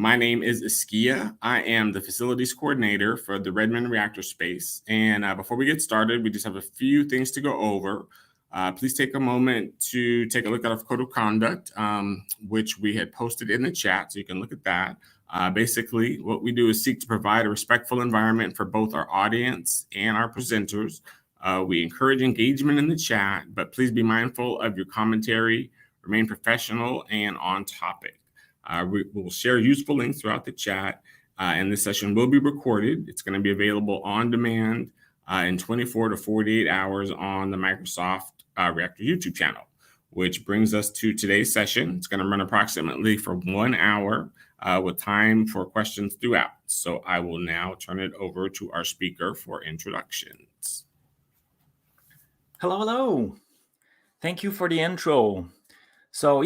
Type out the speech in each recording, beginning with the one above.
My name is Iskia. I am the facilities coordinator for the Redmond Reactor Space. And before we get started, we just have a few things to go over. Please take a moment to take a look at our code of conduct, which we had posted in the chat, so you can look at that. Basically, what we do is seek to provide a respectful environment for both our audience and our presenters. We encourage engagement in the chat, but please be mindful of your commentary, remain professional and on topic. We will share useful links throughout the chat, and this session will be recorded. It's going to be available on demand in 24 to 48 hours on the Microsoft Reactor YouTube channel, which brings us to today's session. It's going to run approximately for 1 hour with time for questions throughout. So I will now turn it over to our speaker for introductions. Hello. Thank you for the intro. So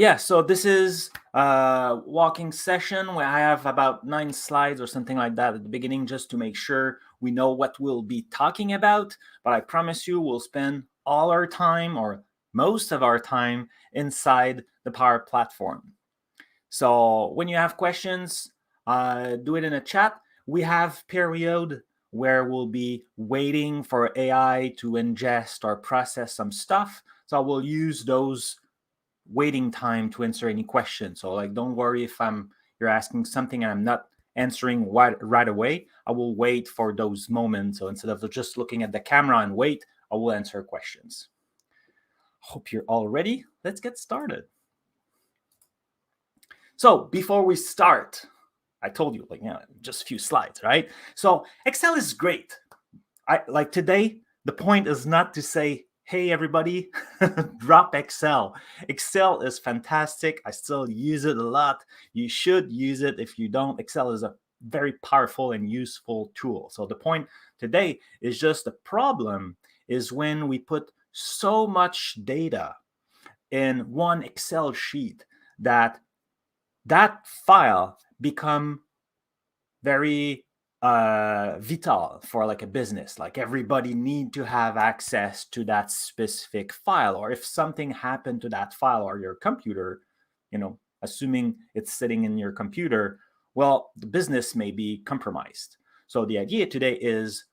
this is a walking session where I have about 9 slides or something like that at the beginning, just to make sure we know what we'll be talking about. But I promise you we'll spend all our time, or most of our time, inside the Power Platform. So when you have questions, do it in a chat. We have period where we'll be waiting for AI to ingest or process some stuff. So we'll use those waiting time to answer any questions. So don't worry if you're asking something and I'm not answering right away. I will wait for those moments. So instead of just looking at the camera and wait, I will answer questions. Hope you're all ready. Let's get started. So before we start, I told you just a few slides, right? So Excel is great. Today, the point is not to say, hey, everybody, drop Excel. Excel is fantastic. I still use it a lot. You should use it. If you don't, Excel is a very powerful and useful tool. So the point today is just the problem is when we put so much data in one Excel sheet that file become very vital for a business. Everybody need to have access to that specific file, or if something happened to that file or your computer, assuming it's sitting in your computer, well, the business may be compromised. So the idea today is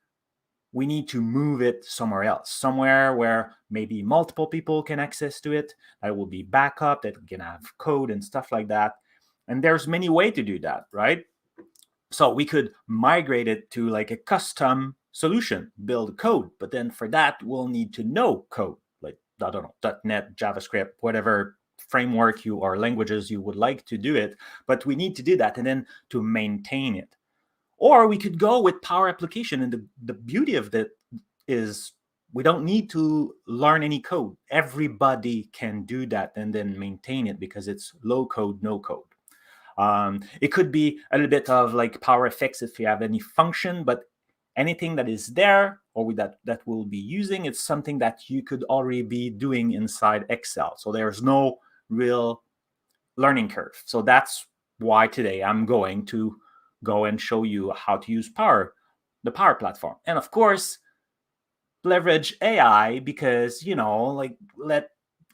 we need to move it somewhere else, somewhere where maybe multiple people can access to it, that will be backup, that can have code and stuff like that. And there's many ways to do that, right? So we could migrate it to a custom solution, build code. But then for that, we'll need to know code, I don't know, .NET, JavaScript, whatever framework or languages you would like to do it. But we need to do that and then to maintain it. Or we could go with Power Application. And the beauty of that is we don't need to learn any code. Everybody can do that and then maintain it because it's low code, no code. It could be a little bit of Power Effects if you have any function, but anything that is there or that we'll be using, it's something that you could already be doing inside Excel. So there's no real learning curve. So that's why today I'm going to go and show you how to use the Power Platform. And of course, leverage AI because, let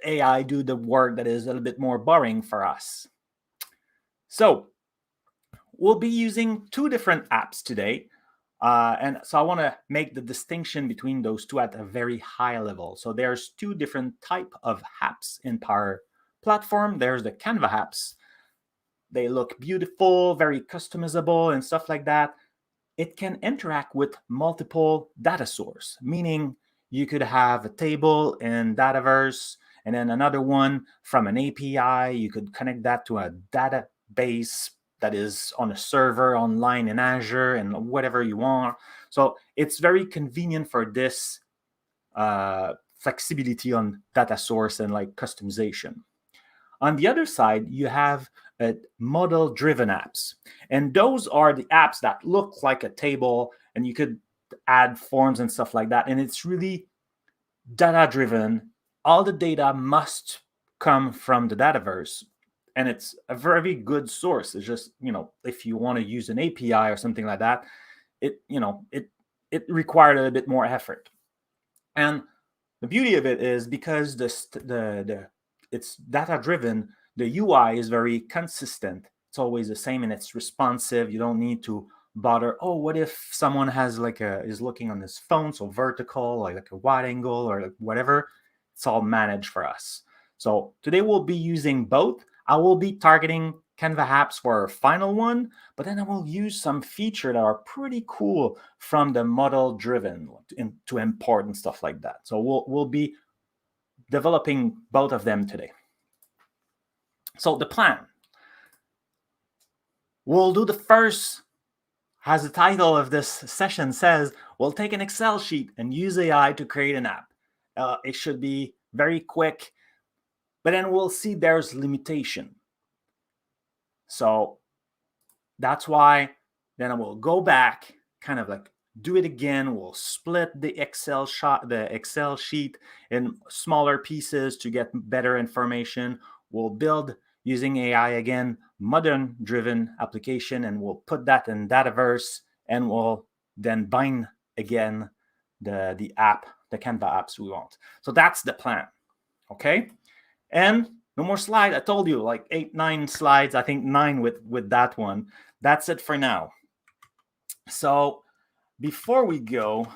AI do the work that is a little bit more boring for us. So we'll be using 2 different apps today. And so I want to make the distinction between those 2 at a very high level. So there's 2 different type of apps in Power Platform. There's the Canva apps. They look beautiful, very customizable and stuff like that. It can interact with multiple data sources, meaning you could have a table in Dataverse and then another one from an API. You could connect that to a database that is on a server online in Azure and whatever you want. So it's very convenient for this flexibility on data source and customization. On the other side, you have model-driven apps. And those are the apps that look like a table, and you could add forms and stuff like that. And it's really data-driven. All the data must come from the Dataverse. And it's a very good source. It's just, if you want to use an API or something like that, it required a little bit more effort. And the beauty of it is because it's data-driven, the UI is very consistent. It's It's always the same and it's responsive. You don't need to bother. Oh, what if someone has is looking on his phone, so vertical, like a wide angle or like whatever. It's all managed for us. So today we'll be using both. I will be targeting Canva apps for our final one, but then I will use some features that are pretty cool from the model driven to import and stuff like that. So we'll be developing both of them today. So the plan. We'll do the first, as the title of this session says, we'll take an Excel sheet and use AI to create an app. It should be very quick, but then we'll see there's limitation. So that's why then I will go back, kind of like do it again. We'll split the Excel sheet in smaller pieces to get better information. We'll build using AI again, modern-driven application, and we'll put that in Dataverse, and we'll then bind again the app, the Canva apps we want. So that's the plan, okay? And no more slide. I told you like 8, 9 slides. I think 9 with that one. That's it for now. So before we go,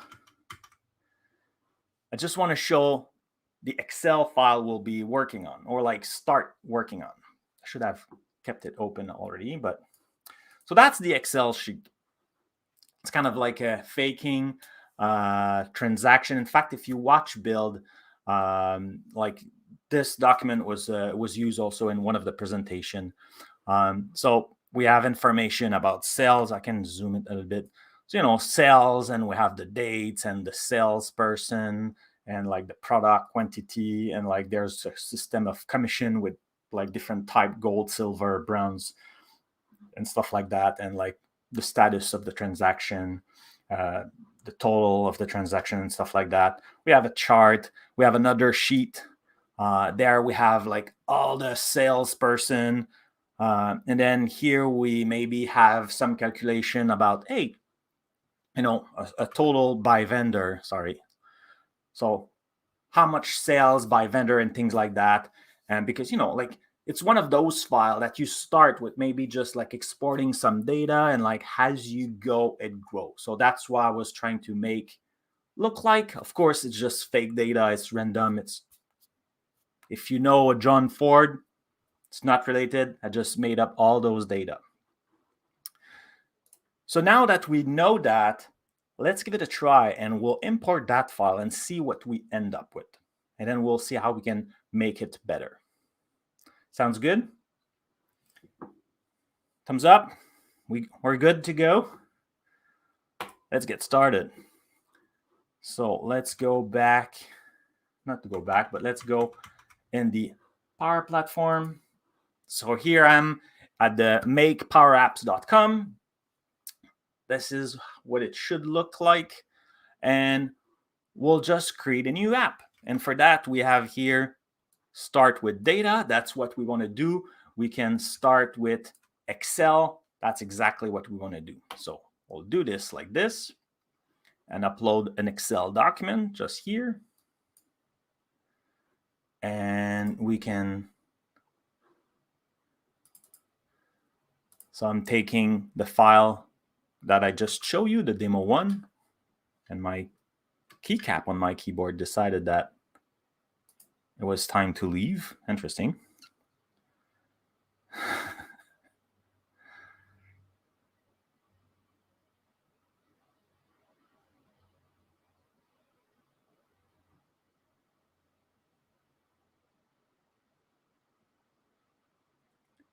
I just want to show the Excel file we'll be working on, or like start working on. I should have kept it open already, but so that's the Excel sheet. It's kind of like a faking transaction. In fact, if you watch build, like this document was used also in one of the presentation. So we have information about sales. I can zoom it a little bit. So, sales, and we have the dates and the salesperson and like the product quantity, and like there's a system of commission with like different type, gold, silver, bronze, and stuff like that, and like the status of the transaction, the total of the transaction and stuff like that. We have a chart. We have another sheet. There we have like all the salesperson. And then here we maybe have some calculation about, hey, a total by vendor, sorry. So how much sales by vendor and things like that. And because, like it's one of those files that you start with maybe just like exporting some data, and like as you go, it grows. So that's why I was trying to make look like, of course, it's just fake data. It's random. If you know a John Ford, it's not related. I just made up all those data. So now that we know that, let's give it a try, and we'll import that file and see what we end up with. And then we'll see how we can make it better. Sounds good? Thumbs up. We're good to go. Let's get started. So let's go back, not to go back, but let's go in the Power Platform. So here I'm at the makepowerapps.com. This is what it should look like. And we'll just create a new app. And for that, we have here, start with data. That's what we want to do. We can start with Excel. That's exactly what we want to do. So we'll do this like this and upload an Excel document just here. And we can, so I'm taking the file that I just showed you, the demo one, and my keycap on my keyboard decided that it was time to leave. Interesting.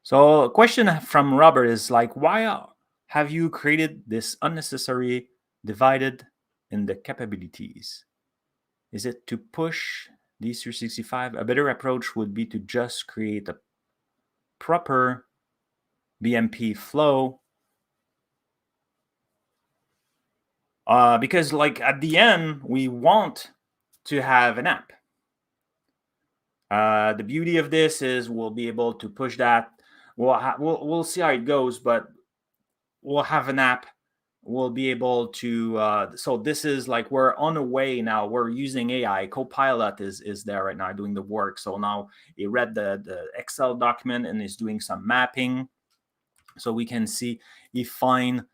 So a question from Robert is like, why have you created this unnecessary divided in the capabilities? Is it to push D365? A better approach would be to just create a proper BMP flow. Because like at the end, we want to have an app. The beauty of this is we'll be able to push that. We'll see how it goes, but we'll have an app. We'll be able to, so this is like we're on the way now. We're using AI. Copilot is there right now doing the work. So now he read the Excel document and is doing some mapping. So we can see he find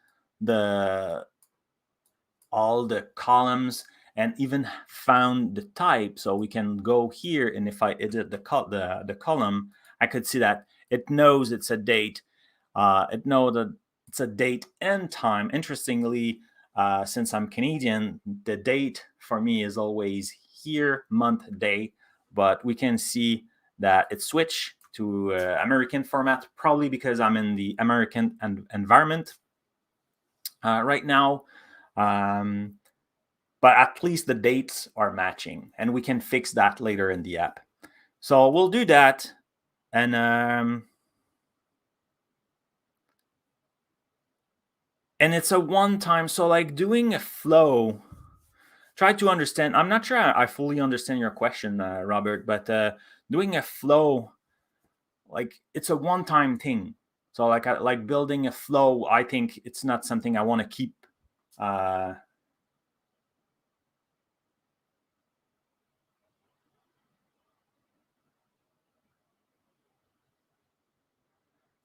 all the columns and even found the type. So we can go here, and if I edit the column, I could see that it knows it's a date. It knows that it's a date and time. Interestingly, since I'm Canadian, the date for me is always here, month, day. But we can see that it switched to American format, probably because I'm in the American environment right now. But at least the dates are matching, and we can fix that later in the app. So we'll do that, and it's a one-time. So like doing a flow, try to understand. I'm not sure I fully understand your question, Robert, but doing a flow, like it's a one-time thing. So like building a flow, I think it's not something I want to keep.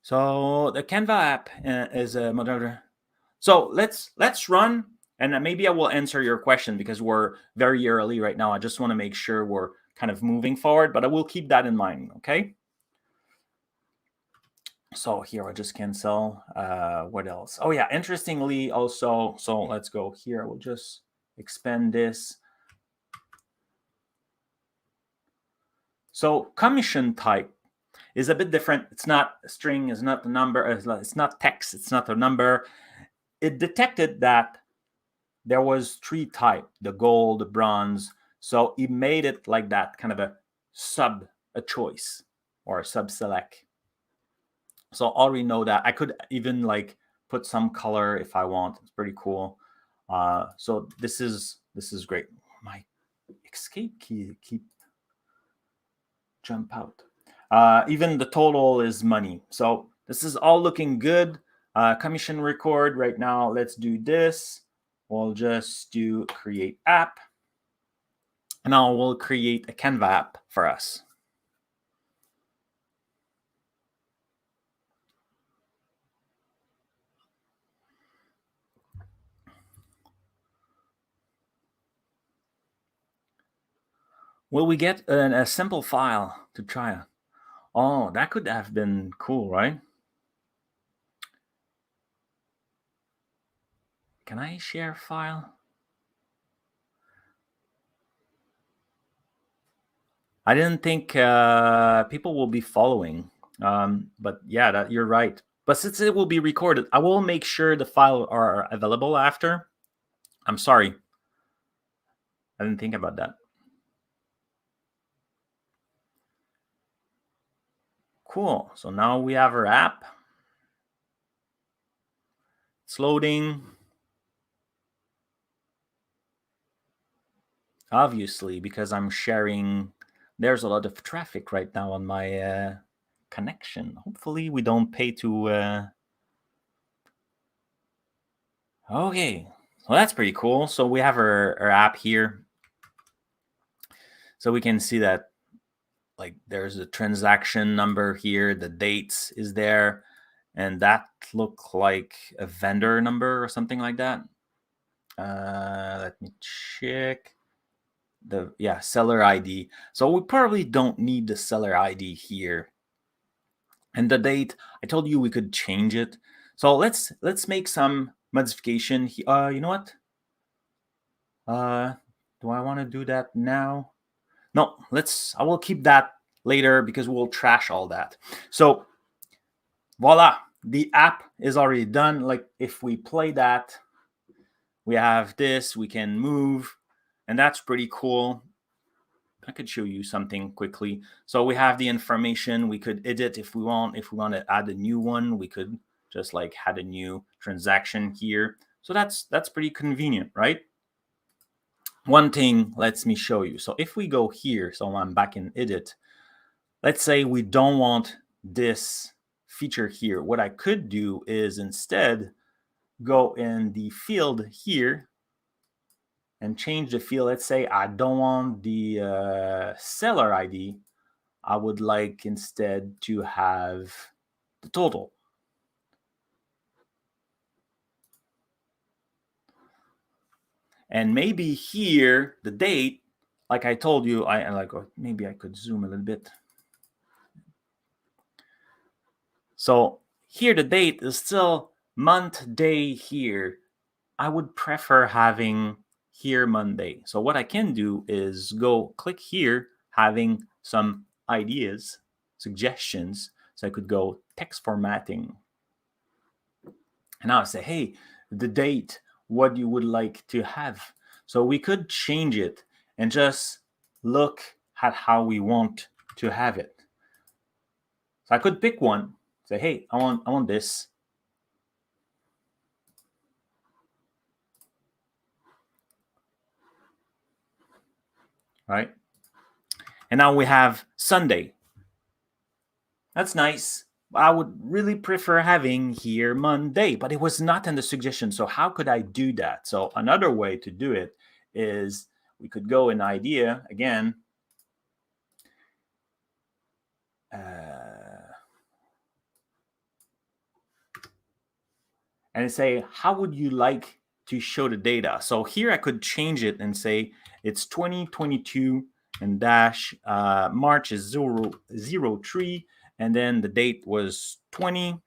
So the Canva app is a moderator. So let's run, and maybe I will answer your question because we're very early right now. I just want to make sure we're kind of moving forward, but I will keep that in mind, okay? So here I just cancel. What else? Oh yeah, interestingly also, so let's go here. We'll just expand this. So commission type is a bit different. It's not a string, it's not a number, it's not text, it's not a number. It detected that there was 3 type, the gold, the bronze. So it made it like that, kind of a choice or a sub select. So I already know that. I could even like put some color if I want. It's pretty cool. So this is great. My escape key keep jump out. Even the total is money. So this is all looking good. Commission record right now. Let's do this. We'll just do create app. And now we'll create a Canva app for us. Will we get a simple file to try? Oh, that could have been cool, right? Can I share file? I didn't think people will be following, but yeah, you're right. But since it will be recorded, I will make sure the file are available after. I'm sorry, I didn't think about that. Cool. So now we have our app. It's loading. Obviously, because I'm sharing, there's a lot of traffic right now on my connection. Hopefully we don't pay to... Okay, well, that's pretty cool. So we have our app here. So we can see that like there's a transaction number here, the dates is there, and that look like a vendor number or something like that. Let me check. Seller ID. So we probably don't need the seller ID here. And the date, I told you we could change it. So let's make some modification. You know what? Do I want to do that now? No, I will keep that later because we'll trash all that. So voila, the app is already done. Like if we play that, we have this, we can move, and that's pretty cool. I could show you something quickly. So we have the information. We could edit if we want. If we want to add a new one, we could just like add a new transaction here. So that's pretty convenient, right? One thing, let me show you. So if we go here, so I'm back in edit. Let's say we don't want this feature here. What I could do is instead go in the field here and change the field. Let's say I don't want the seller ID. I would like instead to have the total. And maybe here, the date, like I told you, maybe I could zoom a little bit. So here the date is still month, day here. I would prefer having here Monday. So what I can do is go click here, having some ideas, suggestions. So I could go text formatting. And now I say, hey, the date, what you would like to have. So we could change it and just look at how we want to have it. So I could pick one, say, hey, I want this. Right? And now we have Sunday. That's nice. I would really prefer having here Monday, but it was not in the suggestion. So how could I do that? So another way to do it is we could go in idea again. And say, how would you like to show the data? So here I could change it and say it's 2022 and dash March is 003, and then the date was 20,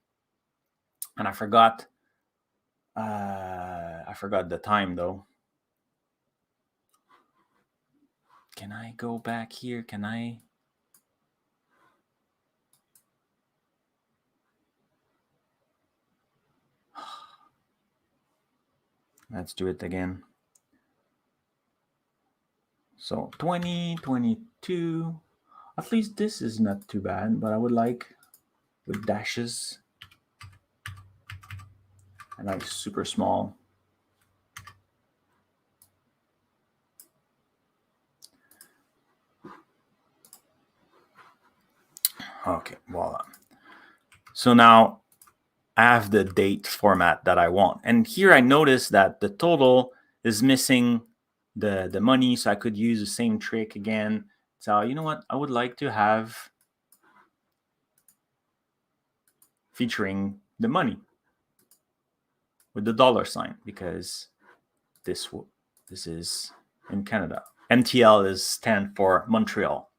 and I forgot the time though. Can I go back here? Can I? Let's do it again. So 2022, at least this is not too bad, but I would like with dashes and like super small. Okay, voila. So now I have the date format that I want. And here I notice that the total is missing the money, so I could use the same trick again. So you know what? I would like to have featuring the money with the dollar sign, because this is in Canada. MTL is stand for Montreal.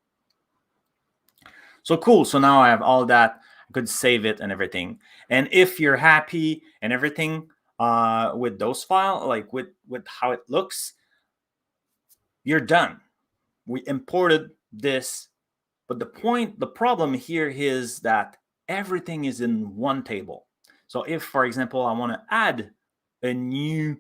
So cool. So now I have all that. I could save it and everything. And if you're happy and everything with those files, like with how it looks, you're done. We imported this, but the problem here is that everything is in one table. So if, for example, I want to add a new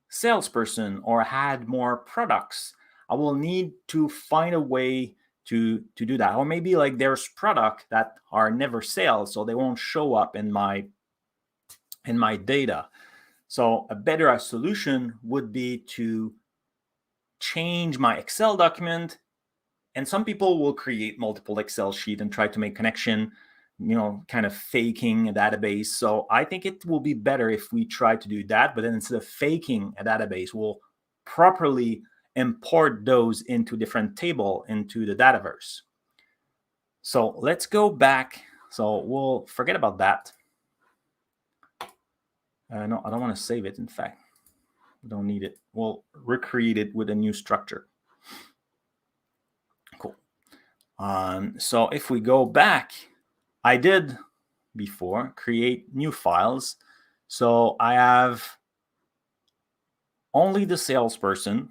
salesperson or add more products, I will need to find a way to do that. Or maybe like there's product that are never sales, so they won't show up in my data. So a better solution would be to change my Excel document. And some people will create multiple Excel sheets and try to make connection, kind of faking a database. So I think it will be better if we try to do that, but then instead of faking a database, we'll properly import those into different table into the Dataverse. So let's go back. So we'll forget about that. No, I don't want to save it. In fact, we don't need it. We'll recreate it with a new structure. Cool. So if we go back, I did before create new files. So I have only the salesperson.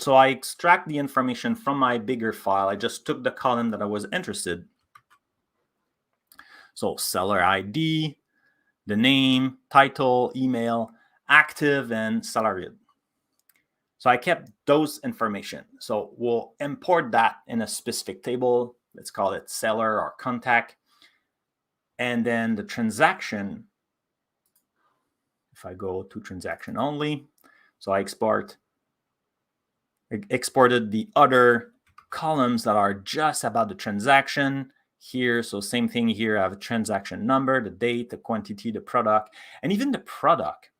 So I extract the information from my bigger file. I just took the column that I was interested. So seller ID, the name, title, email, active, and salaried. So I kept those information. So we'll import that in a specific table. Let's call it seller or contact. And then the transaction, if I go to transaction only, so I exported the other columns that are just about the transaction here. So same thing here, I have a transaction number, the date, the quantity, the product, and even the product.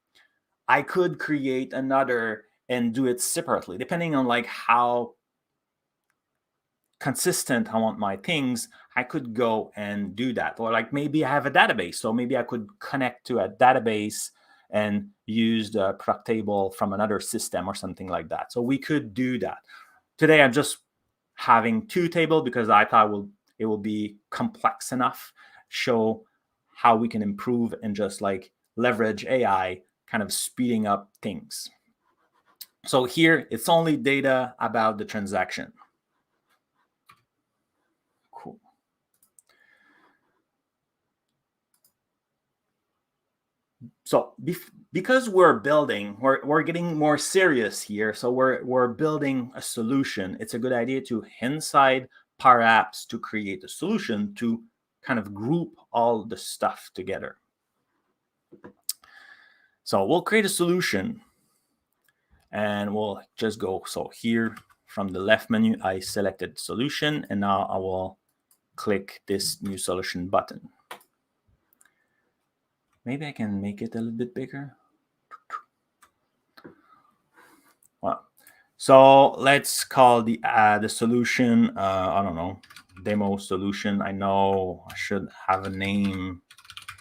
I could create another and do it separately, depending on like how consistent I want my things. I could go and do that. Or like maybe I have a database, so maybe I could connect to a database and use the product table from another system or something like that. So we could do that. Today, I'm just having 2 tables because I thought it will be complex enough, show how we can improve and just like leverage AI, kind of speeding up things. So here, it's only data about the transaction. Cool. So because we're building, we're getting more serious here. So we're building a solution. It's a good idea to inside Power Apps to create a solution to kind of group all the stuff together. So we'll create a solution and we'll just go. So here from the left menu, I selected solution, and now I will click this new solution button. Maybe I can make it a little bit bigger. Well, so let's call the solution, I don't know, demo solution. I know I should have a name.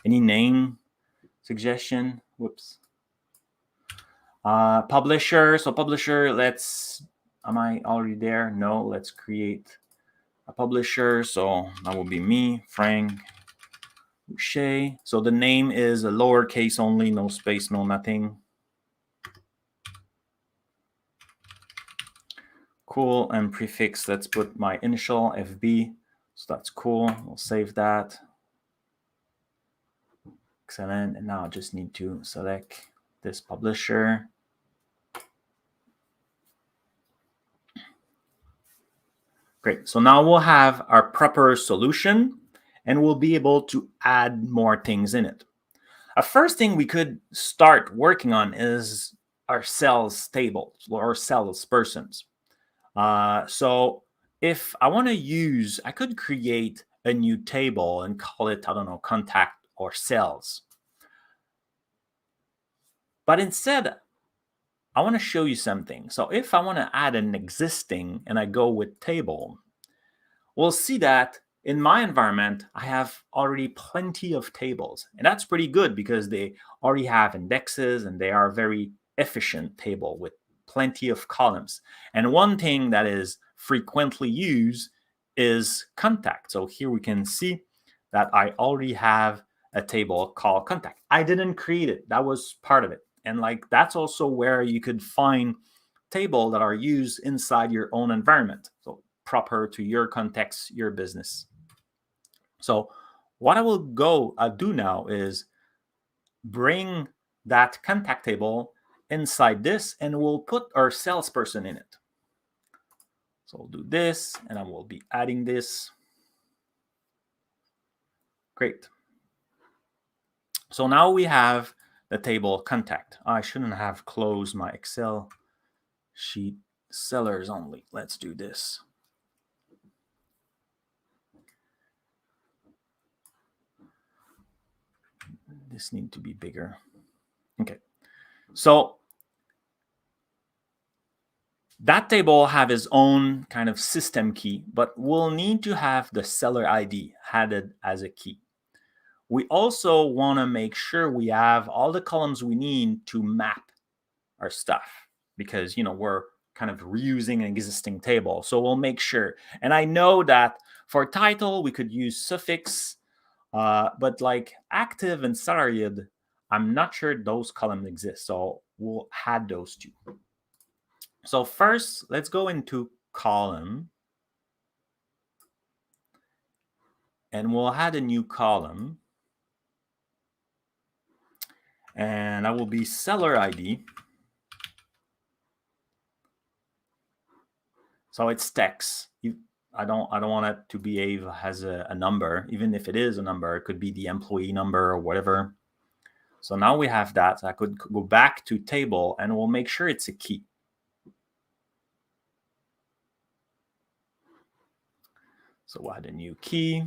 Any name suggestion? Whoops. Publisher. So publisher, am I already there? No, let's create a publisher. So that will be me, Frank Boucher. So the name is a lowercase only, no space, no nothing. Cool. And prefix, let's put my initial FB. So that's cool. We'll save that. Excellent. And now I just need to select this publisher. Great. So now we'll have our proper solution and we'll be able to add more things in it. A first thing we could start working on is our sales tables or salespersons. So if I want to use, I could create a new table and call it, I don't know, contact or sales. But instead, I want to show you something. So if I want to add an existing and I go with table, we'll see that in my environment, I have already plenty of tables. And that's pretty good because they already have indexes and they are very efficient table with plenty of columns. And one thing that is frequently used is contact. So here we can see that I already have a table called contact. I didn't create it. That was part of it. And like that's also where you could find tables that are used inside your own environment. So proper to your context, your business. So what I will do now is bring that contact table inside this and we'll put our salesperson in it. So I'll do this and I will be adding this. Great. So now we have the table contact. I shouldn't have closed my Excel sheet. Sellers only. Let's do this. This needs to be bigger. Okay. So that table have its own kind of system key, but we'll need to have the seller ID added as a key. We also want to make sure we have all the columns we need to map our stuff because, you know, we're kind of reusing an existing table. So we'll make sure. And I know that for title, we could use suffix, but like active and salaried, I'm not sure those columns exist. So we'll add those two. So first, let's go into column. And we'll add a new column. And that will be seller ID. So it's text. I don't want it to behave as a number. Even if it is a number, it could be the employee number or whatever. So now we have that. I could go back to table and we'll make sure it's a key. So we'll add a new key.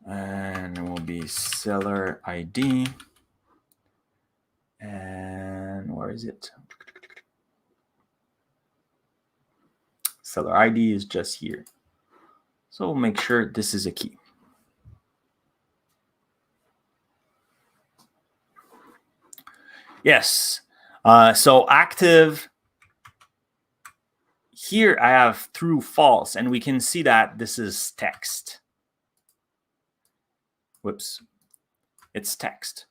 And it will be seller ID. And where is it? Seller ID is just here. So we'll make sure this is a key. Yes. So active, here I have true, false, and we can see that this is text. Whoops. It's text.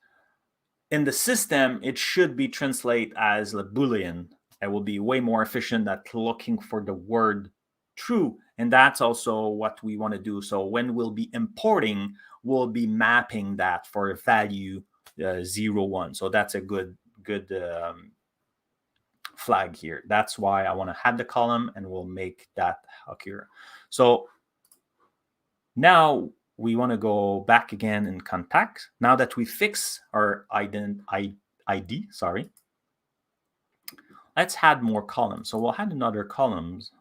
In the system, it should be translated as a Boolean. It will be way more efficient at looking for the word true. And that's also what we want to do. So when we'll be importing, we'll be mapping that for a value 0, 1. So that's a good flag here. That's why I want to add the column, and we'll make that occur. So now we want to go back again in contact. Now that we fix our ID, sorry, let's add more columns. So we'll add another columns.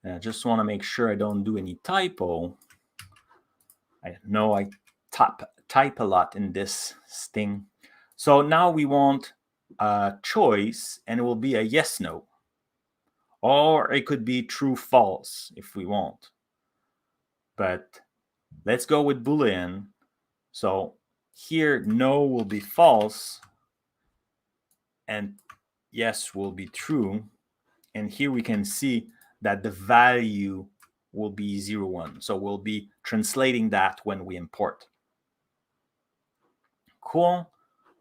And I just want to make sure I don't do any typo. I know I type a lot in this thing. So now we want a choice, and it will be a yes, no. Or it could be true, false if we want. But let's go with Boolean. So here, no will be false, and yes will be true. And here we can see that the value will be 0, 1. So we'll be translating that when we import. Cool.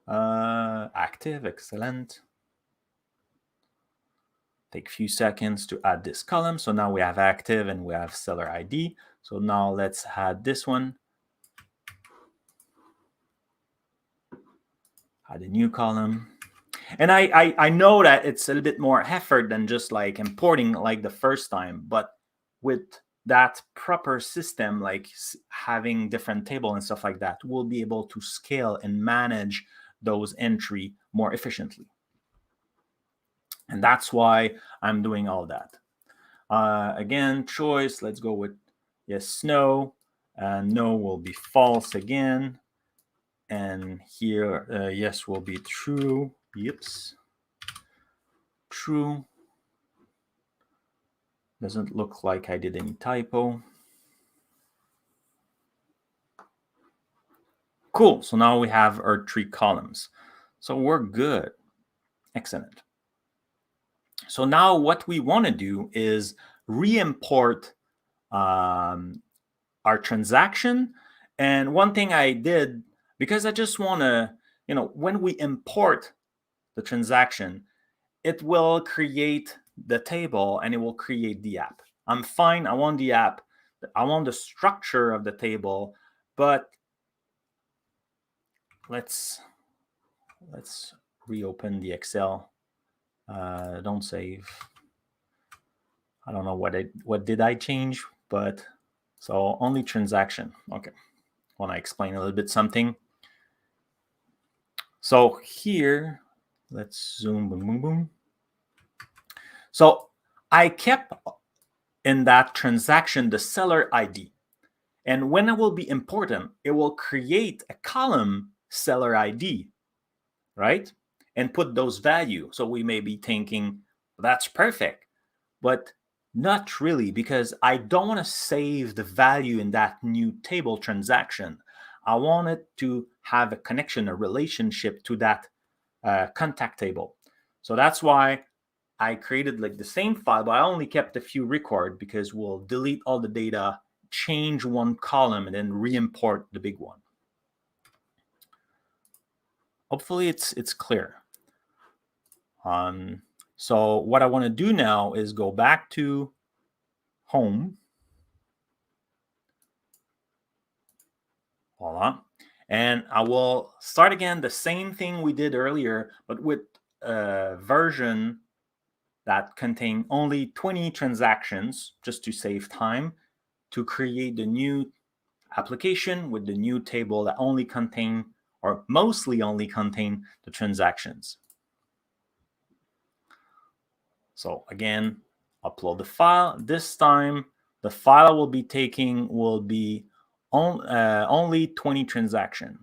Active, excellent. Take a few seconds to add this column. So now we have active and we have seller ID. So now let's add this one. Add a new column. And I know that it's a little bit more effort than just like importing like the first time, but with that proper system, like having different table and stuff like that, we'll be able to scale and manage those entry more efficiently. And that's why I'm doing all that. Again, choice, let's go with yes, no. No will be false again. And here, yes will be true. Yips. True. Doesn't look like I did any typo. Cool. So now we have our 3 columns. So we're good. Excellent. So now what we want to do is re-import our transaction. And one thing I did, because I just want to, when we import the transaction, it will create the table and it will create the app. I'm fine. I want the app. I want the structure of the table, but let's reopen the Excel. Don't save. I don't know what did I change, but so only transaction. Okay. Want to explain a little bit something. So here, let's zoom, boom, boom, boom. So I kept in that transaction the seller ID. And when it will be important, it will create a column seller ID, right? And put those values. So we may be thinking, that's perfect. But not really, because I don't want to save the value in that new table transaction. I want it to have a connection, a relationship to that contact table. So that's why I created like the same file, but I only kept a few record because we'll delete all the data, change one column, and then re-import the big one. Hopefully it's clear. So what I want to do now is go back to home. Voila. And I will start again the same thing we did earlier, but with a version that contain only 20 transactions, just to save time, to create the new application with the new table that only contain, or mostly only contain, the transactions. So again, upload the file. This time, the file I will be taking will be only 20 transactions.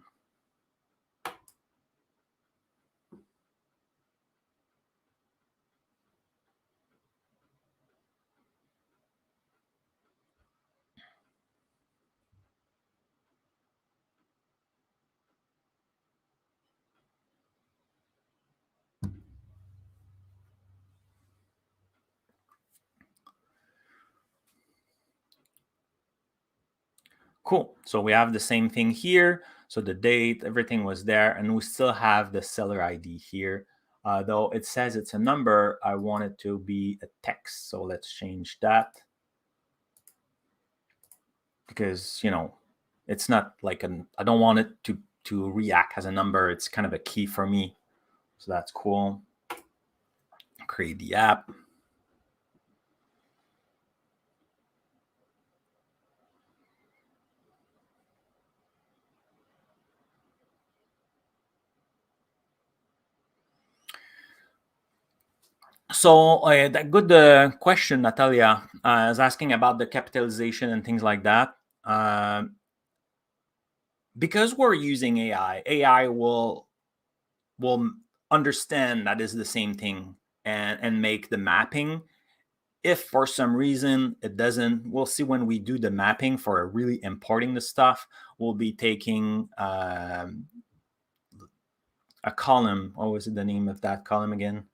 Cool. So we have the same thing here. So the date, everything was there, and we still have the seller ID here. Though it says it's a number, I want it to be a text. So let's change that. Because, it's not like I don't want it to react as a number. It's kind of a key for me. So that's cool. Create the app. So that good question, Natalia, is asking about the capitalization and things like that. Because we're using AI will understand that is the same thing and make the mapping. If for some reason it doesn't, we'll see when we do the mapping for really importing the stuff. We'll be taking a column. What was the name of that column again?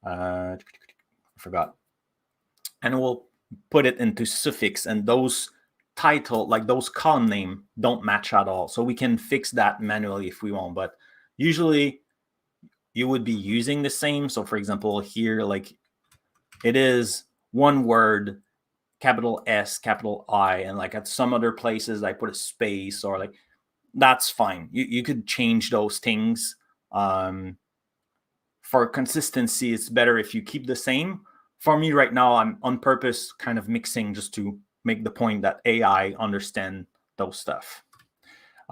I forgot. And we'll put it into suffix, and those title, like those column name, don't match at all. So we can fix that manually if we want, but usually you would be using the same. So for example, here, like it is one word, capital S, capital I, and like at some other places I put a space, or like that's fine. You could change those things. For consistency, it's better if you keep the same. For me right now, I'm on purpose kind of mixing just to make the point that AI understand those stuff.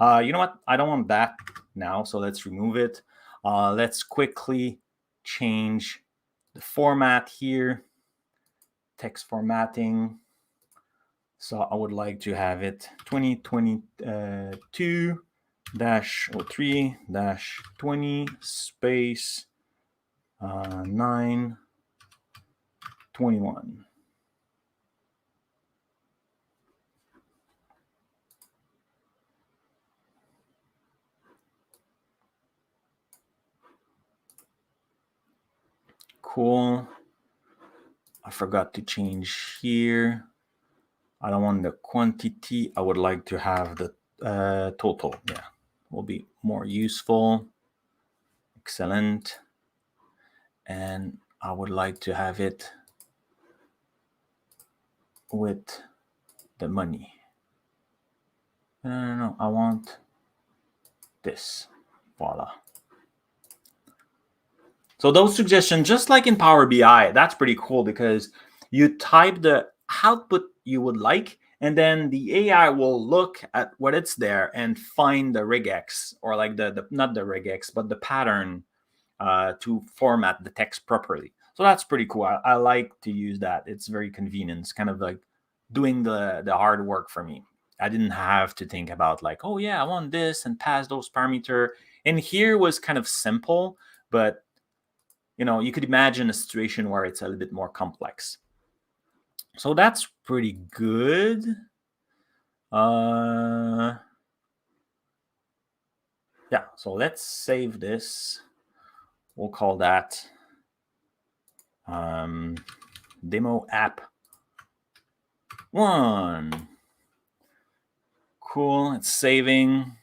You know what? I don't want that now, so let's remove it. Let's quickly change the format here. Text formatting. So I would like to have it 2022-03-20 space 921. Cool. I forgot to change here. I don't want the quantity. I would like to have the total. Yeah, will be more useful. Excellent. And I would like to have it with the money. No, I want this. Voila. So those suggestions, just like in Power BI, that's pretty cool because you type the output you would like, and then the AI will look at what it's there and find the regex, or like the not the regex, but the pattern to format the text properly. So that's pretty cool. I like to use that. It's very convenient. It's kind of like doing the hard work for me. I didn't have to think about like, oh yeah, I want this and pass those parameter. And here was kind of simple, but you could imagine a situation where it's a little bit more complex. So that's pretty good. Yeah, so let's save this. We'll call that demo app 1. Cool, it's saving.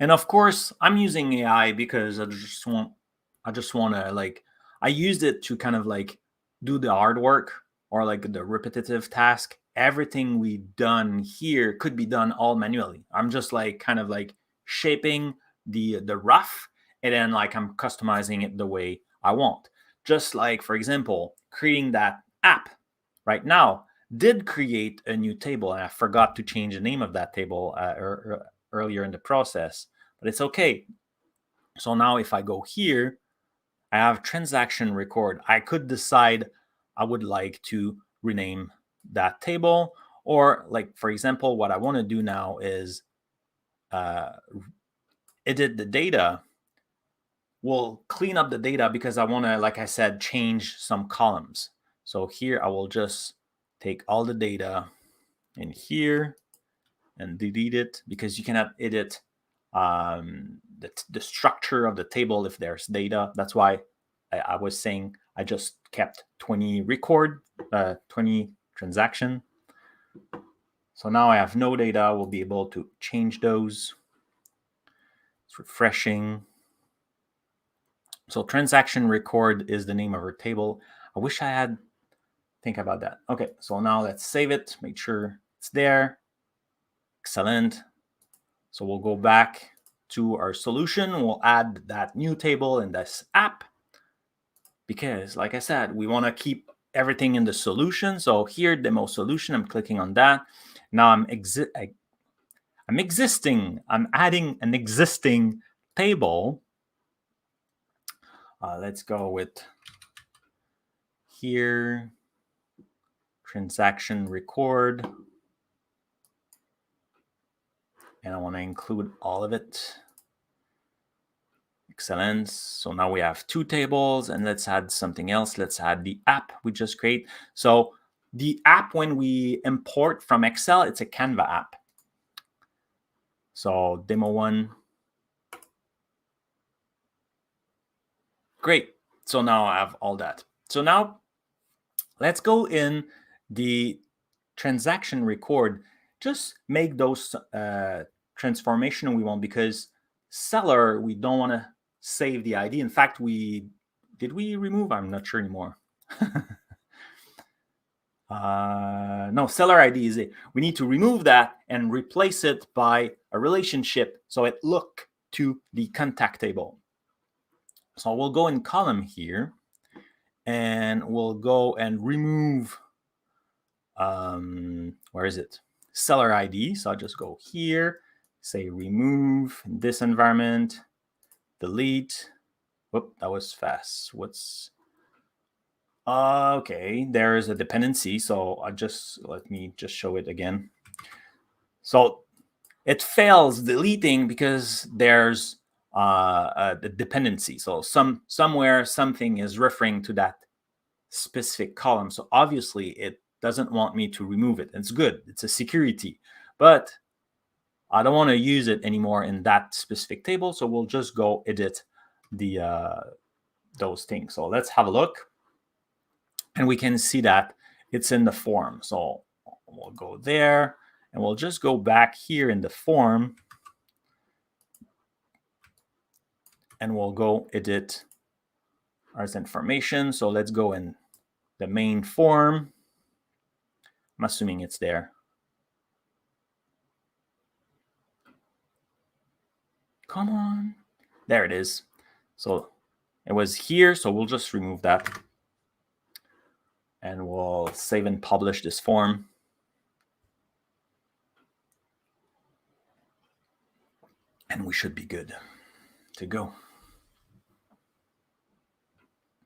And of course, I'm using AI because I just want to like, I used it to kind of like do the hard work, or like the repetitive task. Everything we done here could be done all manually. I'm just like kind of like shaping the rough, and then like I'm customizing it the way I want. Just like, for example, creating that app right now did create a new table, and I forgot to change the name of that table earlier in the process, but it's okay. So now if I go here, I have transaction record. I could decide I would like to rename that table, or like, for example, what I want to do now is edit the data. We'll clean up the data because I want to, like I said, change some columns. So here I will just take all the data in here and delete it, because you cannot edit the structure of the table if there's data. That's why I was saying I just kept 20 record, 20 transaction. So now I have no data. We'll be able to change those. It's refreshing. So transaction record is the name of our table. I wish I had think about that. Okay, so now let's save it. Make sure it's there. Excellent. So we'll go back to our solution. We'll add that new table in this app because, like I said, we want to keep everything in the solution. So here, demo solution, I'm clicking on that. Now I'm adding an existing table. Let's go with here, transaction record. And I want to include all of it. Excellent. So now we have two tables, and let's add something else. Let's add the app we just create. So the app, when we import from Excel, it's a Canva app. So demo one. Great. So now I have all that. So now let's go in the transaction record. Just make those transformation we want, because seller, we don't want to save the ID. In fact, did we remove? I'm not sure anymore. No, seller ID is it. We need to remove that and replace it by a relationship so it look to the contact table. So we'll go in column here, and we'll go and remove, where is it? Seller ID. So I'll just go here, say remove in this environment, delete. Whoop, that was fast. What's okay? There is a dependency. So let me just show it again. So it fails deleting because there's the dependency. So somewhere something is referring to that specific column. So obviously it doesn't want me to remove it. It's good. It's a security, but I don't want to use it anymore in that specific table. So we'll just go edit those things. So let's have a look, and we can see that it's in the form. So we'll go there, and we'll just go back here in the form, and we'll go edit our information. So let's go in the main form. I'm assuming it's there. Come on. There it is. So it was here. So we'll just remove that. And we'll save and publish this form. And we should be good to go.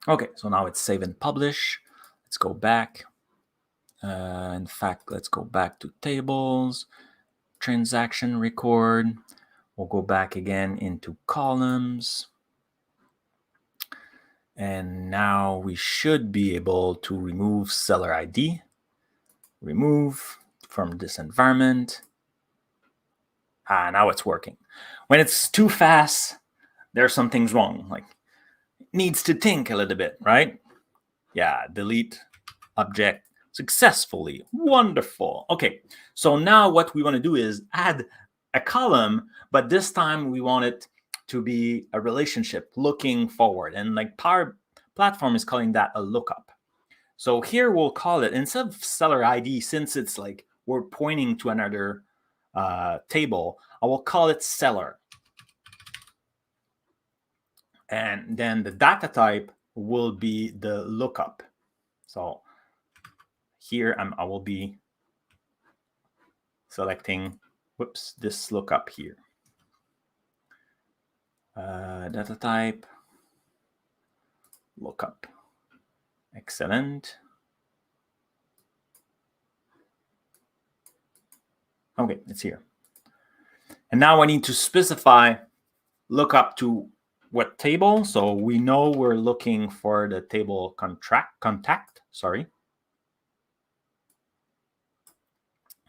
Okay, so now it's save and publish. Let's go back. In fact, let's go back to tables, transaction record. We'll go back again into columns. And now we should be able to remove seller ID. Remove from this environment. Now it's working. When it's too fast, there's some things wrong. Like, it needs to think a little bit, right? Yeah, delete object successfully. Wonderful. Okay, so now what we want to do is add a column, but this time we want it to be a relationship looking forward. And like Power Platform is calling that a lookup. So here we'll call it, instead of seller ID, since it's like we're pointing to another table, I will call it seller. And then the data type will be the lookup. So here I will be selecting, this lookup here. Data type, lookup. Excellent. Okay, it's here. And now I need to specify lookup to what table. So we know we're looking for the table contact.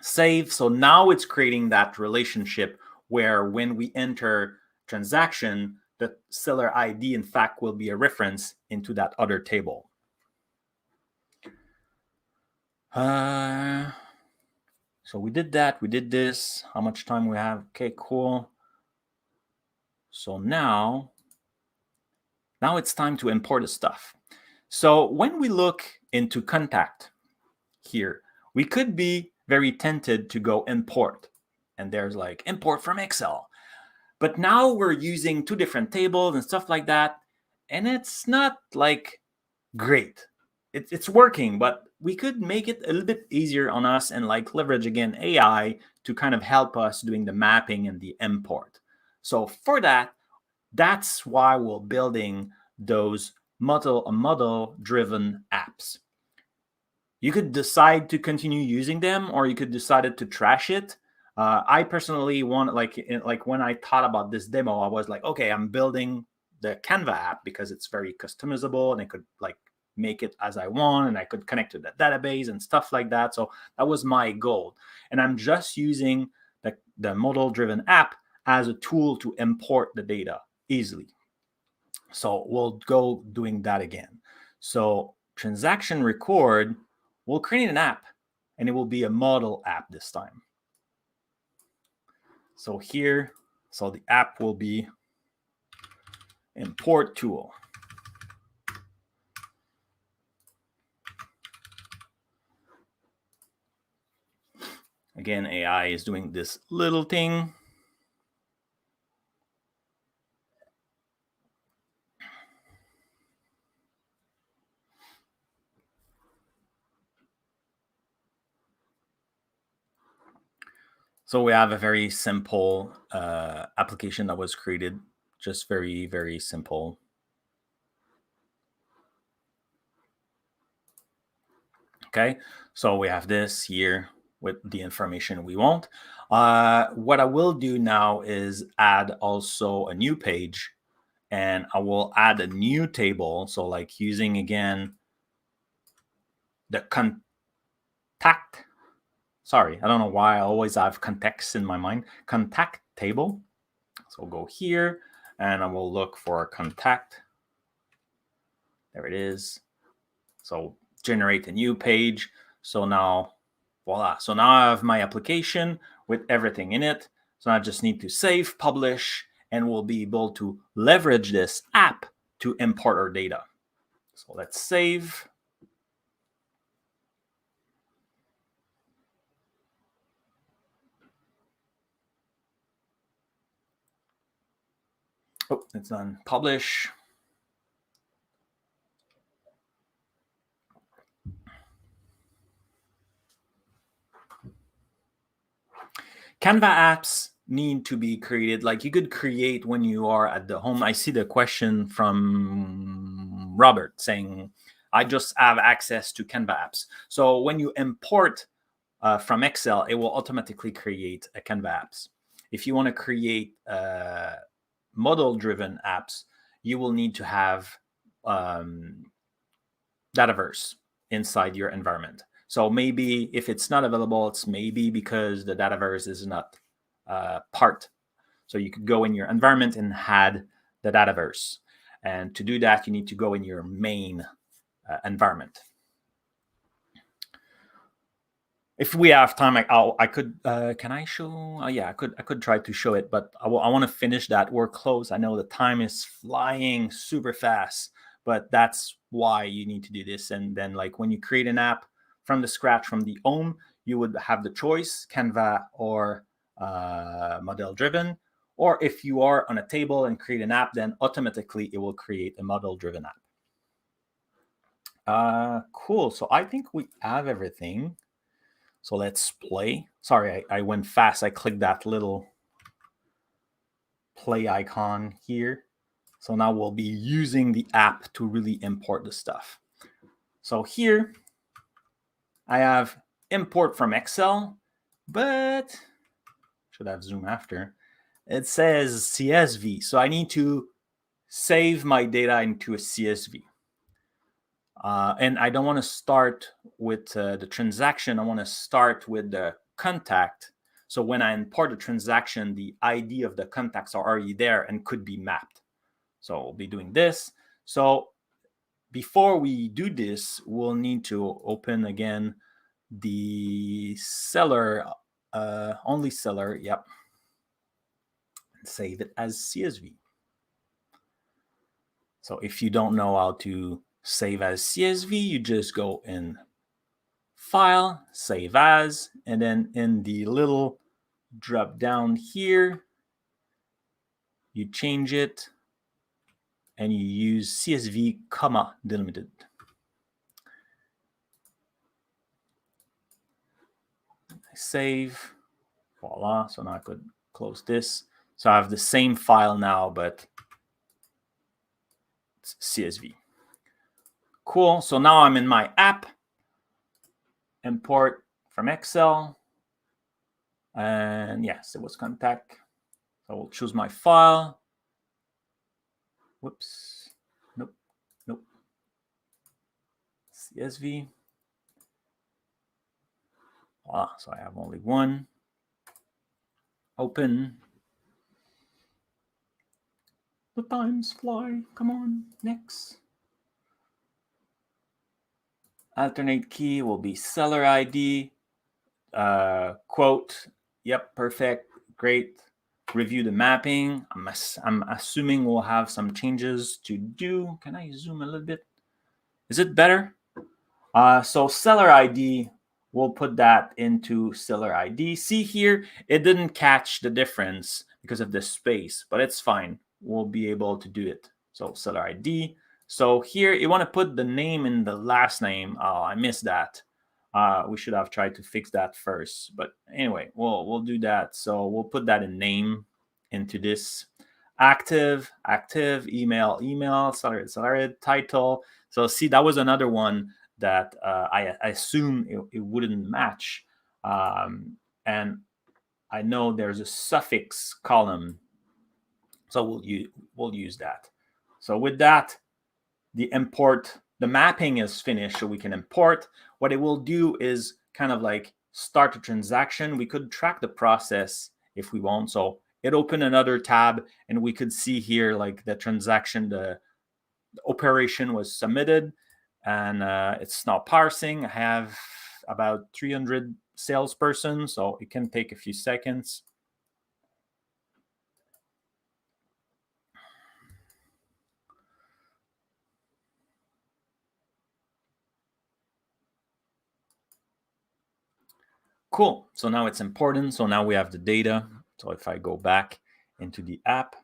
Save. So now it's creating that relationship where when we enter transaction, the seller ID, in fact, will be a reference into that other table. So we did that. We did this. How much time we have? Okay, cool. So now it's time to import the stuff. So when we look into contact here, we could be very tempted to go import. And there's like import from Excel. But now we're using two different tables and stuff like that. And it's not like great. It's working, but we could make it a little bit easier on us and like leverage again AI to kind of help us doing the mapping and the import. So for that, that's why we're building those model-driven apps. You could decide to continue using them, or you could decide to trash it. I personally want, like when I thought about this demo, I was like, okay, I'm building the Canva app because it's very customizable and I could like make it as I want, and I could connect to the database and stuff like that. So that was my goal. And I'm just using the model-driven app as a tool to import the data easily. So we'll go doing that again. So transaction record, we'll create an app, and it will be a model app this time. So here, so the app will be import tool. Again, AI is doing this little thing. So we have a very simple application that was created, just very, very simple. Okay, so we have this here with the information we want. What I will do now is add also a new page, and I will add a new table. So like using again the contact. Sorry, I don't know why I always have context in my mind. Contact table. So we'll go here and I will look for contact. There it is. So generate a new page. So now, voila. So now I have my application with everything in it. So I just need to save, publish, and we'll be able to leverage this app to import our data. So let's save. Oh, it's done. Publish. Canva apps need to be created. Like you could create when you are at the home. I see the question from Robert saying, I just have access to Canva apps. So when you import from Excel, it will automatically create a Canva apps. If you want to create model-driven apps, you will need to have Dataverse inside your environment. So maybe if it's not available, it's maybe because the Dataverse is not part. So you could go in your environment and add the Dataverse. And to do that, you need to go in your main environment. If we have time, I could. Can I show? Yeah, I could try to show it, but I want to finish that. We're close. I know the time is flying super fast, but that's why you need to do this. And then, like when you create an app from the scratch, from the home, you would have the choice: Canva or model-driven. Or if you are on a table and create an app, then automatically it will create a model-driven app. Cool. So I think we have everything. So let's play. Sorry, I went fast. I clicked that little play icon here. So now we'll be using the app to really import the stuff. So here I have import from Excel, but should have zoom after. It says CSV. So I need to save my data into a CSV. And I don't want to start with the transaction. I want to start with the contact. So when I import a transaction, the ID of the contacts are already there and could be mapped. So we'll be doing this. So before we do this, we'll need to open again the seller, only seller, yep, and save it as CSV. So if you don't know how to save as CSV, you just go in File, Save As, and then in the little drop down here, you change it and you use CSV, comma, delimited. Save, voila. So now I could close this. So I have the same file now, but it's CSV. Cool. So now I'm in my app. Import from Excel. And yes, it was contact. So we'll choose my file. Whoops. Nope. CSV. Voila. So I have only one. Open. The times fly. Come on. Next. Alternate key will be seller ID. Quote. Yep, perfect. Great. Review the mapping. I'm assuming we'll have some changes to do. Can I zoom a little bit? Is it better? So seller ID, we'll put that into seller ID. See here, it didn't catch the difference because of the space, but it's fine. We'll be able to do it. So seller ID. So here you want to put the name in the last name. Oh, I missed that. We should have tried to fix that first, but anyway, we'll do that. So we'll put that in name into this active, email, salary, title. So see, that was another one that I assume it wouldn't match. And I know there's a suffix column, so we'll use that. So with that, the mapping is finished, so we can import. What it will do is kind of like start a transaction. We could track the process if we want. So it opened another tab, and we could see here like the transaction, the operation was submitted, and it's now parsing. I have about 300 salesperson, so it can take a few seconds. Cool. So now it's important. So now we have the data. So if I go back into the app,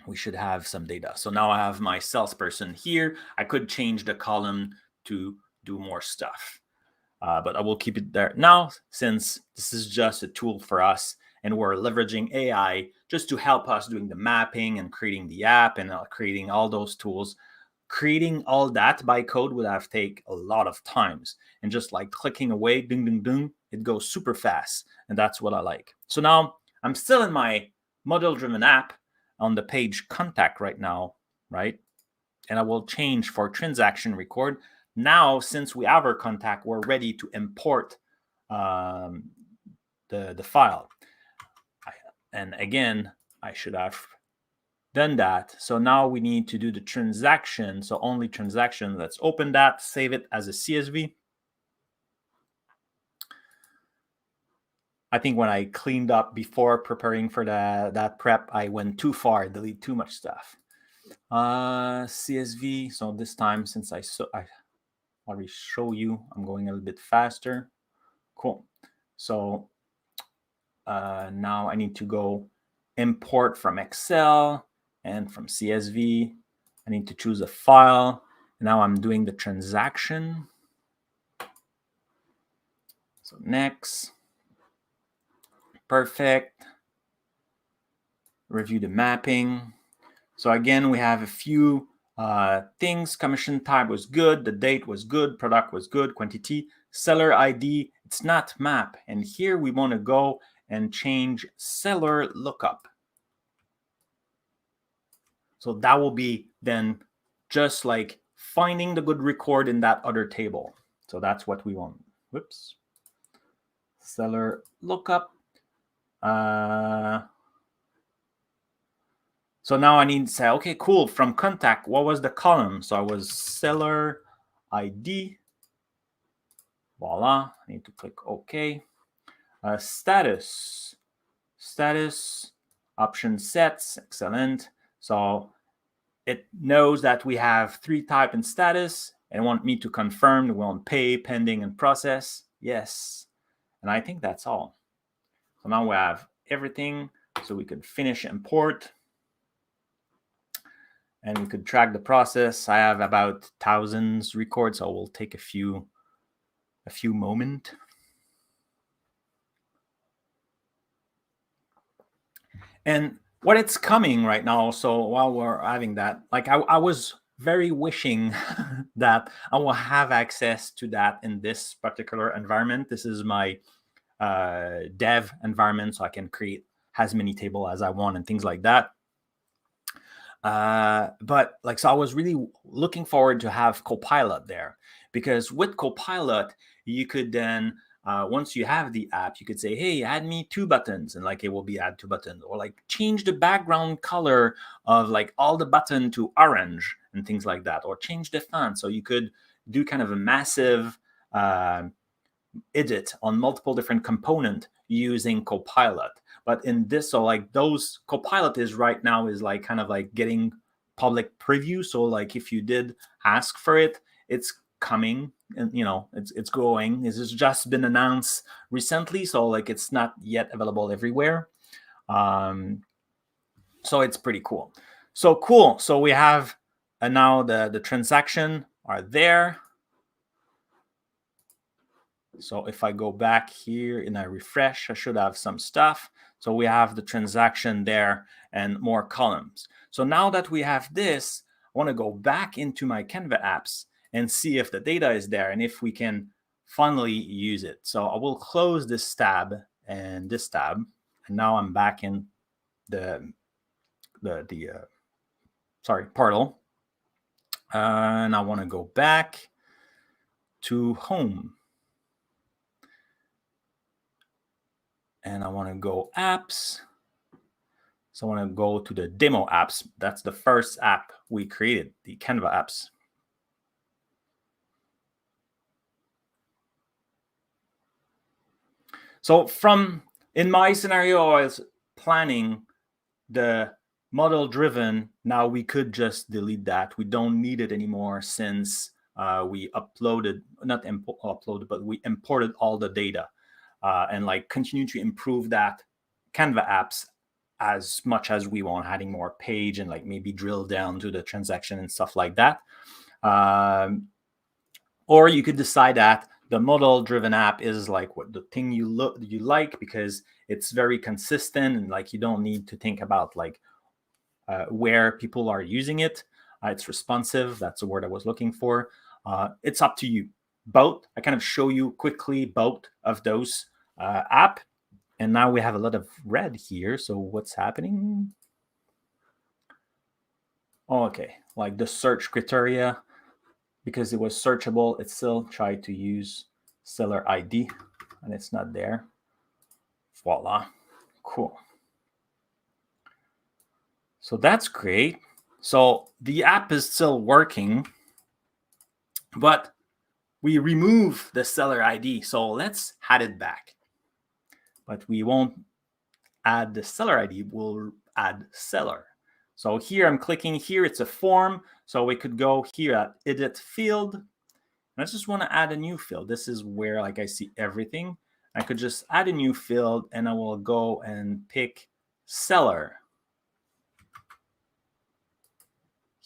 we should have some data. So now I have my salesperson here. I could change the column to do more stuff, but I will keep it there now since this is just a tool for us and we're leveraging AI just to help us doing the mapping and creating the app and creating all those tools. Creating all that by code would have taken a lot of times, and just like clicking away, ding, ding, ding, it goes super fast. And that's what I like. So now I'm still in my model-driven app on the page contact right now, right? And I will change for transaction record. Now, since we have our contact, we're ready to import the file. And again, I should have done that. So now we need to do the transaction. So only transaction. Let's open that, save it as a CSV. I think when I cleaned up before preparing for that prep, I went too far, delete too much stuff. CSV. So this time, since I already show you, I'm going a little bit faster. Cool. So now I need to go import from Excel and from CSV. I need to choose a file. Now I'm doing the transaction. So next. Perfect. Review the mapping. So again, we have a few things. Commission type was good. The date was good. Product was good. Quantity. Seller ID, it's not map. And here we want to go and change seller lookup. So that will be then just like finding the good record in that other table. So that's what we want. Whoops. seller lookup. So now I need to say, okay, cool. From contact, what was the column? So I was seller ID. Voila. I need to click OK. Status. Option sets. Excellent. So it knows that we have 3 type in status and want me to confirm we want pay, pending, and process. Yes. And I think that's all. So now we have everything. So we could finish import. And we could track the process. I have about thousands records, so we'll take a few moments. And what it's coming right now, so while we're having that, like I was very wishing that I will have access to that in this particular environment. This is my dev environment, so I can create as many tables as I want and things like that. But like, so I was really looking forward to have Copilot there, because with Copilot, you could then, once you have the app, you could say, hey, add me 2 buttons, and like it will be add 2 buttons, or like change the background color of like all the button to orange and things like that, or change the font. So you could do kind of a massive edit on multiple different components using Copilot. But in this, so like those Copilot is right now is like kind of like getting public preview. So like if you did ask for it, it's coming, and you know it's growing. This has just been announced recently, so like it's not yet available everywhere. So it's pretty cool. So cool. So we have now the transaction are there. So if I go back here and I refresh, I should have some stuff. So we have the transaction there and more columns. So now that we have this, I want to go back into my Canva apps and see if the data is there and if we can finally use it. So I will close this tab and this tab. And now I'm back in the portal. And I want to go back to home. And I want to go apps. So I want to go to the demo apps. That's the first app we created, the Canva apps. So in my scenario, I was planning the model-driven. Now we could just delete that. We don't need it anymore since we uploaded, but we imported all the data. And like continue to improve that Canva apps as much as we want, adding more page and like maybe drill down to the transaction and stuff like that. Or you could decide that the model-driven app is like what the thing you like, because it's very consistent and like you don't need to think about like where people are using it. It's responsive. That's the word I was looking for. It's up to you. Both. I kind of show you quickly both of those app, and now we have a lot of red here. So what's happening? Oh, okay, like the search criteria, because it was searchable, it still tried to use seller ID and it's not there. Voila, cool. So that's great. So the app is still working, but we remove the seller ID. So let's add it back. But we won't add the seller ID, we'll add seller. So here I'm clicking here, it's a form. So we could go here at edit field. And I just want to add a new field. This is where like I see everything. I could just add a new field and I will go and pick seller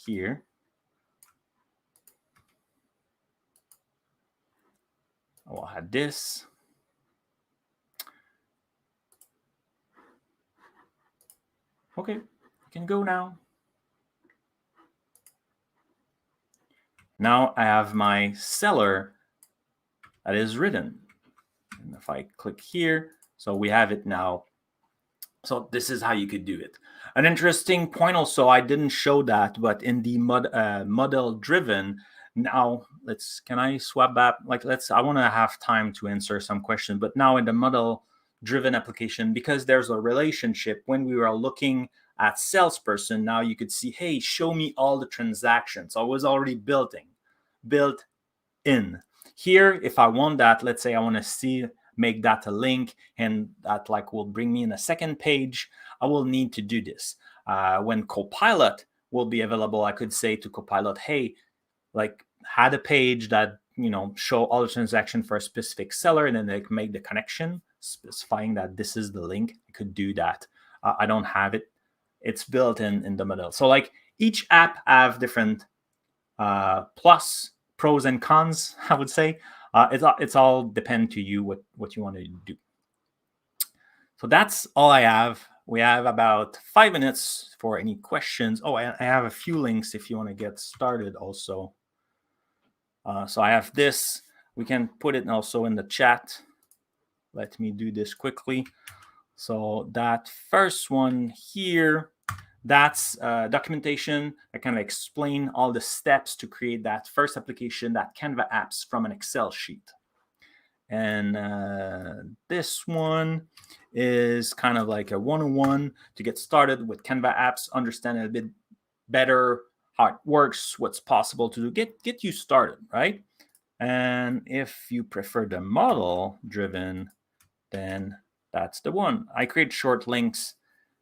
here. I will add this. Okay, I can go now. Now I have my seller that is written. And if I click here, so we have it now. So this is how you could do it. An interesting point also, I didn't show that, but in the model driven, now can I swap back? I want to have time to answer some questions, but now in the model driven application, because there's a relationship when we were looking at salesperson, now you could see, hey, show me all the transactions. So it was already built in. Here, if I want that, let's say I want to make that a link, and that will bring me in a second page, I will need to do this. When Copilot will be available, I could say to Copilot, hey, had a page that show all the transaction for a specific seller, and then they can make the connection specifying that this is the link. I could do that. I don't have it. It's built in the model. So each app have different pros and cons, I would say. It's all depend to you what you want to do. So that's all I have. We have about 5 minutes for any questions. Oh, I have a few links if you want to get started also. So I have this. We can put it also in the chat. Let me do this quickly. So that first one here, that's documentation. I kind of explain all the steps to create that first application, that Canva apps from an Excel sheet. And this one is kind of like a 101 to get started with Canva apps, understand it a bit better, how it works, what's possible to do, get you started, right? And if you prefer the model driven, then that's the one. I create short links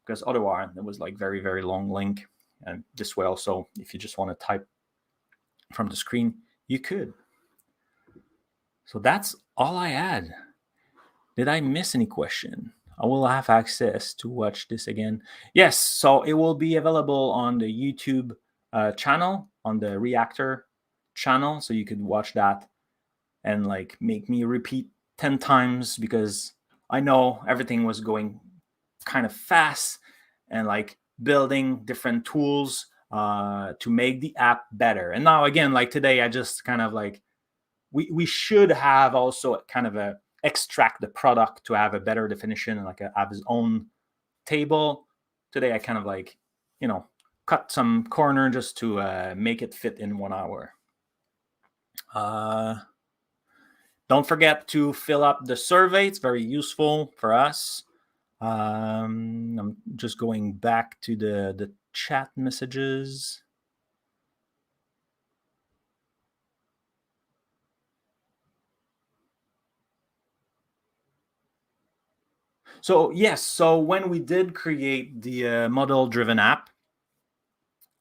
because otherwise it was very, very long link. And this way also, if you just want to type from the screen, you could. So that's all I had. Did I miss any question? I will have access to watch this again. Yes, so it will be available on the YouTube channel, on the Reactor channel. So you could watch that and make me repeat 10 times because I know everything was going kind of fast and building different tools to make the app better. And now again, today, I just kind of we should have also kind of extract the product to have a better definition and have his own table. Today, I kind of cut some corner just to make it fit in 1 hour. Don't forget to fill up the survey. It's very useful for us. I'm just going back to the chat messages. So yes, so when we did create the model-driven app,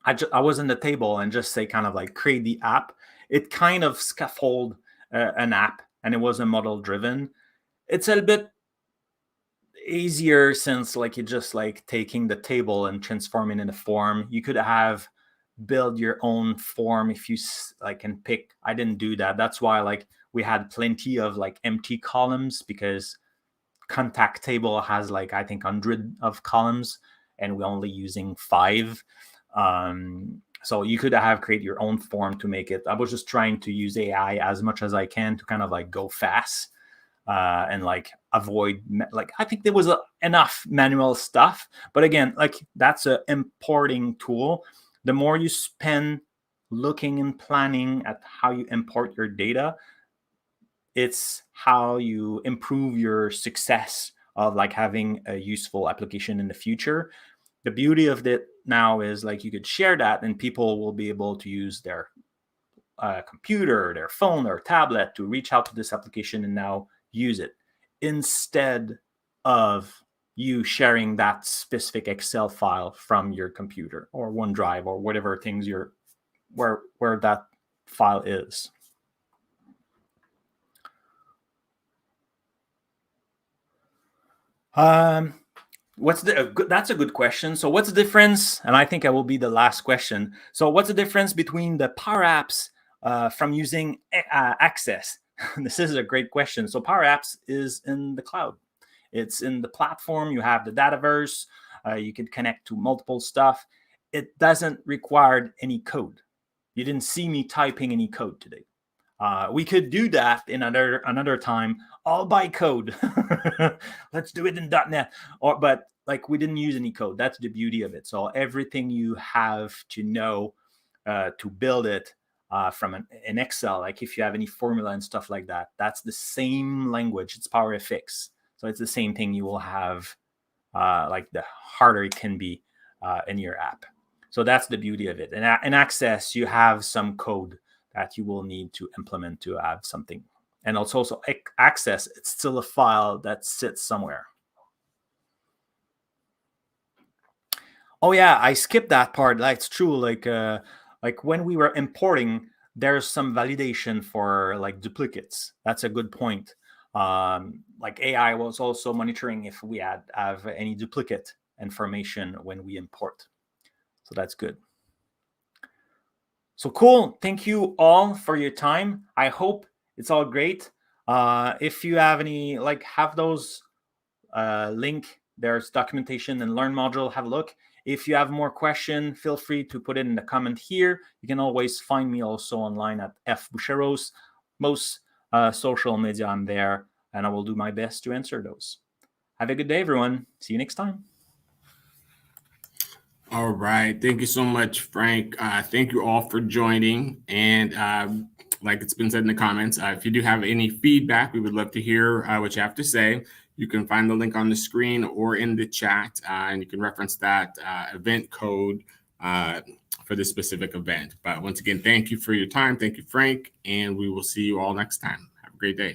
I was in the table and just say kind of create the app. It kind of scaffold an app, and it was a model-driven. It's a bit easier since you just taking the table and transforming it in a form. You could have build your own form if you can pick. I didn't do that. That's why we had plenty of empty columns, because contact table has I think 100 of columns and we're only using 5. So you could have create your own form to make it. I was just trying to use AI as much as I can to kind of go fast and avoid I think there was enough manual stuff, but again, that's an importing tool. The more you spend looking and planning at how you import your data, it's how you improve your success of having a useful application in the future. The beauty of it now is you could share that and people will be able to use their computer, their phone, or tablet to reach out to this application and now use it, instead of you sharing that specific Excel file from your computer or OneDrive or whatever things where that file is. That's a good question. So what's the difference? And I think I will be the last question. So what's the difference between the Power Apps from using Access? This is a great question. So Power Apps is in the cloud. It's in the platform. You have the Dataverse. You can connect to multiple stuff. It doesn't require any code. You didn't see me typing any code today. We could do that in another time, all by code. Let's do it in .NET. But we didn't use any code. That's the beauty of it. So everything you have to know to build it from an Excel. Like if you have any formula and stuff like that, that's the same language. It's PowerFX. So it's the same thing you will have, like the harder it can be in your app. So that's the beauty of it. And in Access, you have some code that you will need to implement to have something. And also Access, it's still a file that sits somewhere. Oh yeah, I skipped that part. That's true. Like when we were importing, there's some validation for like duplicates. That's a good point. Like AI was also monitoring if we have any duplicate information when we import. So that's good. So cool. Thank you all for your time. I hope it's all great. If you have any, like, have those link, there's documentation and learn module, have a look. If you have more question, feel free to put it in the comment here. You can always find me also online at F Boucheros. Most social media, I'm there, and I will do my best to answer those. Have a good day, everyone. See you next time. All right. Thank you so much, Frank. Thank you all for joining. And like it's been said in the comments, if you do have any feedback, we would love to hear what you have to say. You can find the link on the screen or in the chat, and you can reference that event code for this specific event. But once again, thank you for your time. Thank you, Frank, and we will see you all next time. Have a great day.